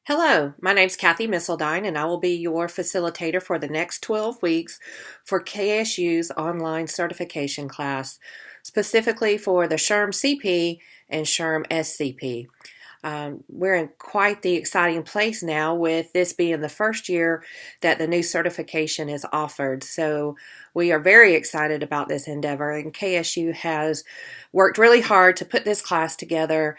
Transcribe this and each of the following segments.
Hello, my name's Kathy Misseldine, and I will be your facilitator for the next 12 weeks for KSU's online certification class, specifically for the SHRM CP and SHRM SCP. We're in quite the exciting place now with this being the first year that the new certification is offered. So we are very excited about this endeavor, and KSU has worked really hard to put this class together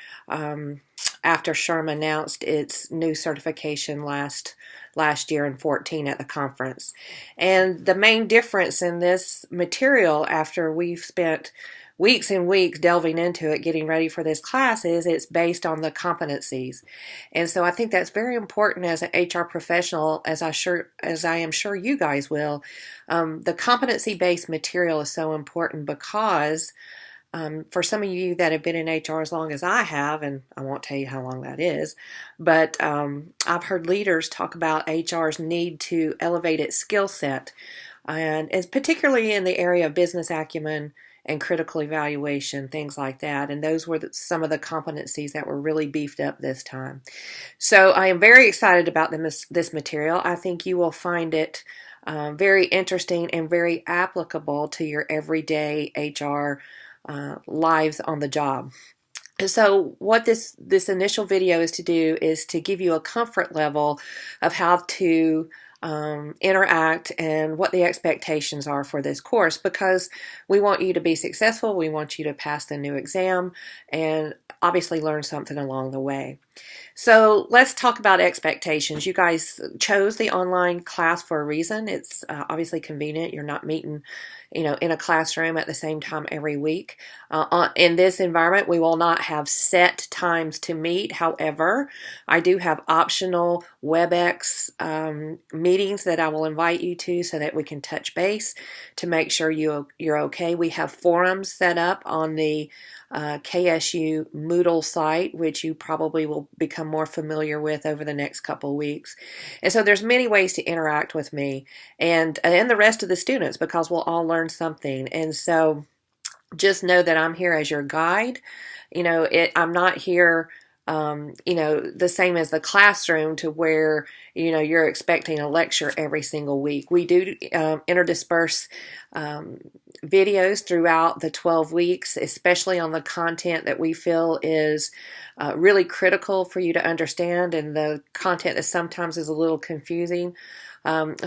after SHRM announced its new certification last year in 14 at the conference. And the main difference in this material, after we've spent weeks and weeks delving into it, getting ready for this class, is it's based on the competencies. And so I think that's very important as an HR professional, as I am sure you guys will. The competency-based material is so important because for some of you that have been in HR as long as I have, and I won't tell you how long that is, but I've heard leaders talk about HR's need to elevate its skill set, and it's particularly in the area of business acumen and critical evaluation, things like that. And those were some of the competencies that were really beefed up this time. So I am very excited about this material. I think you will find it very interesting and very applicable to your everyday HR lives on the job. And so what this initial video is to do is to give you a comfort level of how to interact and what the expectations are for this course, because we want you to be successful. We want you to pass the new exam and obviously learn something along the way. So let's talk about expectations. You guys chose the online class for a reason. It's obviously convenient. You're not meeting, in a classroom at the same time every week. In this environment, we will not have set times to meet. However, I do have optional WebEx meetings that I will invite you to so that we can touch base to make sure you're okay. We have forums set up on the KSU Moodle site, which you probably will become more familiar with over the next couple of weeks. And so there's many ways to interact with me and the rest of the students, because we'll all learn something. And so just know that I'm here as your guide. I'm not here the same as the classroom to where, you're expecting a lecture every single week. We do interdisperse videos throughout the 12 weeks, especially on the content that we feel is really critical for you to understand, and the content that sometimes is a little confusing.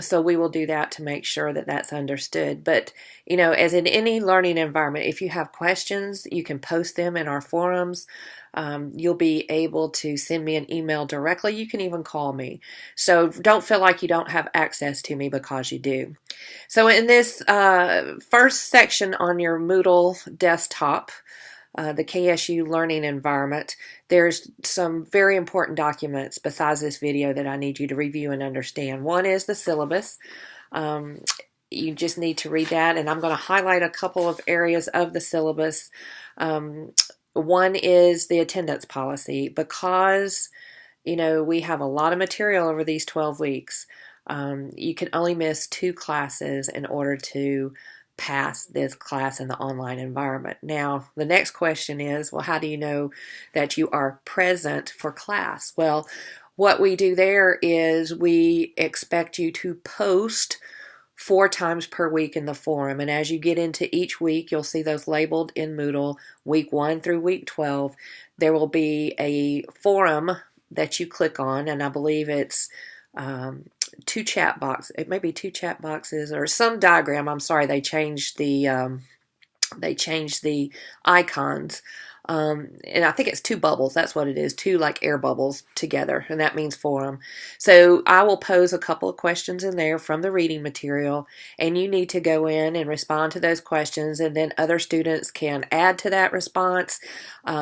So we will do that to make sure that that's understood. But, as in any learning environment, if you have questions, you can post them in our forums. You'll be able to send me an email directly. You can even call me. So don't feel like you don't have access to me, because you do. So in this first section on your Moodle desktop, the KSU learning environment, there's some very important documents besides this video that I need you to review and understand. One is the syllabus. You just need to read that, and I'm going to highlight a couple of areas of the syllabus. One is the attendance policy, because we have a lot of material over these 12 weeks. You can only miss 2 classes in order to pass this class in the online environment. Now, the next question is, well, how do you know that you are present for class? Well, what we do there is we expect you to post 4 times per week in the forum. And as you get into each week, you'll see those labeled in Moodle, week 1 through week 12. There will be a forum that you click on, and I believe it's 2 chat boxes. It may be 2 chat boxes or some diagram. I'm sorry, they changed the icons. And I think it's 2 bubbles. That's what it is. 2 like air bubbles together, and that means forum. So I will pose a couple of questions in there from the reading material, and you need to go in and respond to those questions, and then other students can add to that response.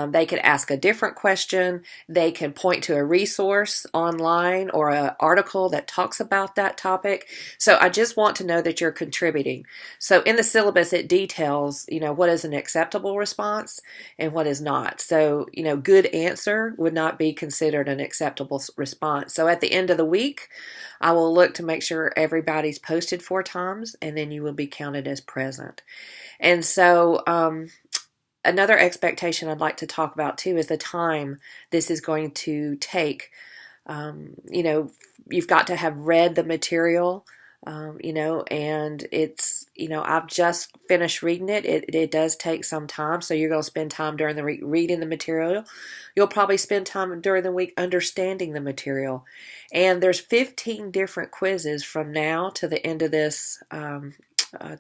They could ask a different question. They can point to a resource online or an article that talks about that topic. So I just want to know that you're contributing. So in the syllabus, it details, what is an acceptable response and what is not. So, good answer would not be considered an acceptable response. So at the end of the week, I will look to make sure everybody's posted 4 times, and then you will be counted as present. And so another expectation I'd like to talk about too is the time this is going to take You know, you've got to have read the material. You know, and it's, you know, I've just finished reading it. It does take some time, so you're going to spend time during the week reading the material. You'll probably spend time during the week understanding the material. And there's 15 different quizzes from now to the end of this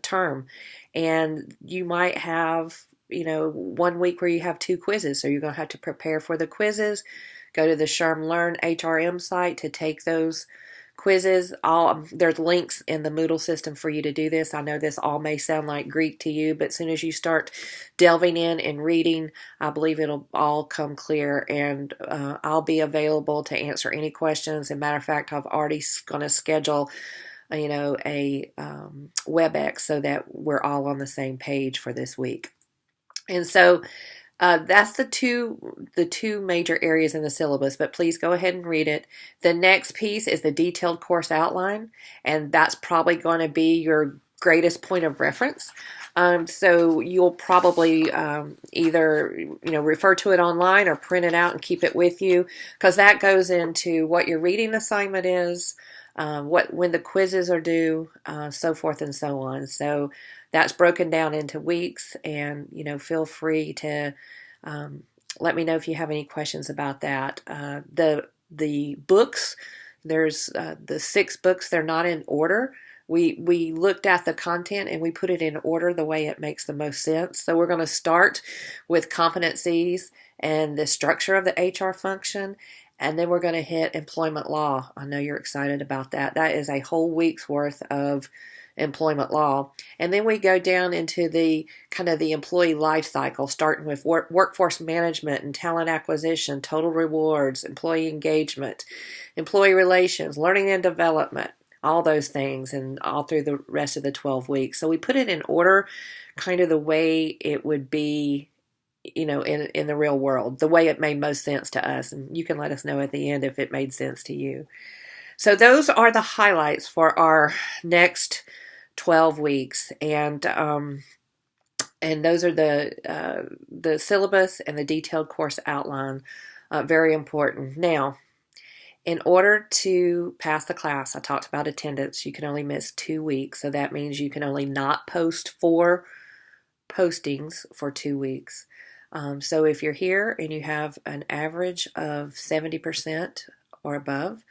term. And you might have, you know, 1 week where you have 2 quizzes, so you're going to have to prepare for the quizzes. Go to the SHRM Learn HRM site to take those quizzes. There's links in the Moodle system for you to do this. I know this all may sound like Greek to you, but as soon as you start delving in and reading, I believe it'll all come clear, and I'll be available to answer any questions. As a matter of fact, I've already going to schedule you know, a WebEx so that we're all on the same page for this week. And so that's the two major areas in the syllabus, but please go ahead and read it. The next piece is the detailed course outline, and that's probably going to be your greatest point of reference. So you'll probably either, you know, refer to it online or print it out and keep it with you, because that goes into what your reading assignment is, when the quizzes are due, so forth and so on. So that's broken down into weeks, and, you know, feel free to let me know if you have any questions about that. The books, there's the 6 books. They're not in order. We looked at the content and we put it in order the way it makes the most sense. So we're going to start with competencies and the structure of the HR function, and then we're going to hit employment law. I know you're excited about that. That is a whole week's worth of employment law. And then we go down into the kind of the employee life cycle, starting with workforce management and talent acquisition, total rewards, employee engagement, employee relations, learning and development, all those things, and all through the rest of the 12 weeks. So we put it in order, kind of the way it would be, you know, in the real world, the way it made most sense to us. And you can let us know at the end if it made sense to you. So those are the highlights for our next 12 weeks. And those are the syllabus and the detailed course outline. Very important. Now, in order to pass the class, I talked about attendance. You can only miss 2 weeks. So that means you can only not post 4 postings for 2 weeks. So if you're here and you have an average of 70% or above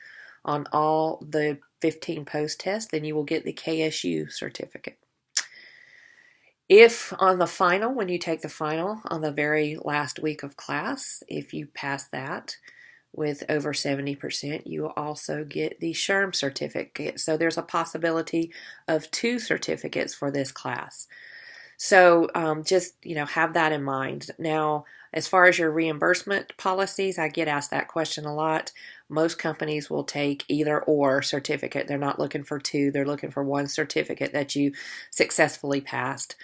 on all the 15 post tests, then you will get the KSU certificate. If on the final, when you take the final on the very last week of class, if you pass that with over 70%, you will also get the SHRM certificate. So there's a possibility of 2 certificates for this class. So just, you know, have that in mind. Now, as far as your reimbursement policies, I get asked that question a lot. Most companies will take either or certificate. They're not looking for 2. They're looking for 1 certificate that you successfully passed.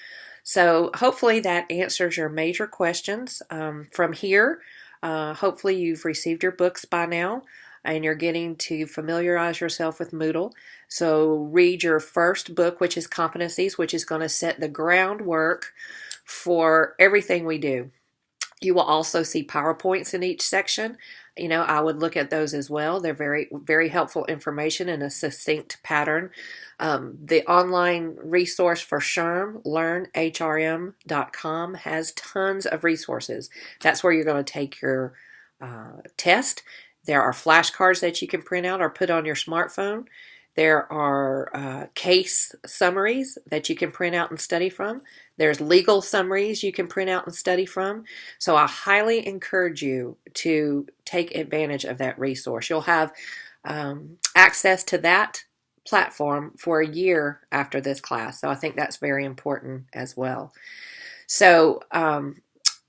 So hopefully that answers your major questions. From here, hopefully you've received your books by now, and you're getting to familiarize yourself with Moodle. So read your first book, which is Competencies, which is going to set the groundwork for everything we do. You will also see PowerPoints in each section. You know, I would look at those as well. They're very, very helpful information in a succinct pattern. The online resource for SHRM, learnhrm.com, has tons of resources. That's where you're going to take your test. There are flashcards that you can print out or put on your smartphone. There are case summaries that you can print out and study from. There's legal summaries you can print out and study from. So I highly encourage you to take advantage of that resource. You'll have access to that platform for a year after this class. So I think that's very important as well. So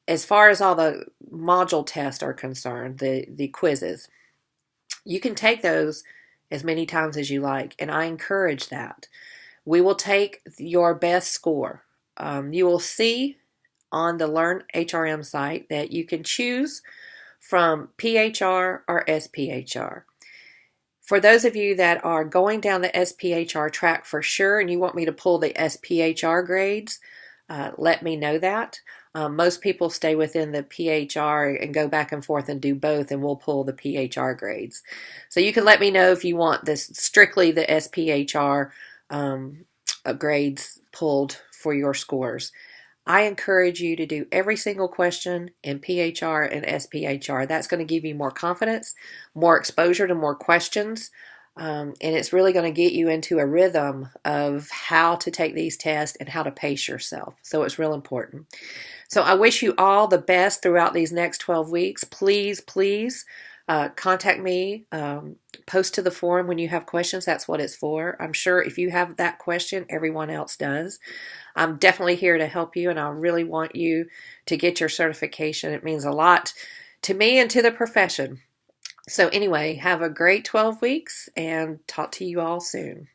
as far as all the module tests are concerned, the quizzes, you can take those as many times as you like, and I encourage that. We will take your best score. You will see on the Learn HRM site that you can choose from PHR or SPHR. For those of you that are going down the SPHR track for sure and you want me to pull the SPHR grades, let me know that. Most people stay within the PHR and go back and forth and do both, and we'll pull the PHR grades. So you can let me know if you want this strictly the SPHR grades pulled for your scores. I encourage you to do every single question in PHR and SPHR. That's going to give you more confidence, more exposure to more questions, and it's really going to get you into a rhythm of how to take these tests and how to pace yourself. So it's real important. So I wish you all the best throughout these next 12 weeks. Please, please contact me. Post to the forum when you have questions. That's what it's for. I'm sure if you have that question, everyone else does. I'm definitely here to help you, and I really want you to get your certification. It means a lot to me and to the profession. So anyway, have a great 12 weeks and talk to you all soon.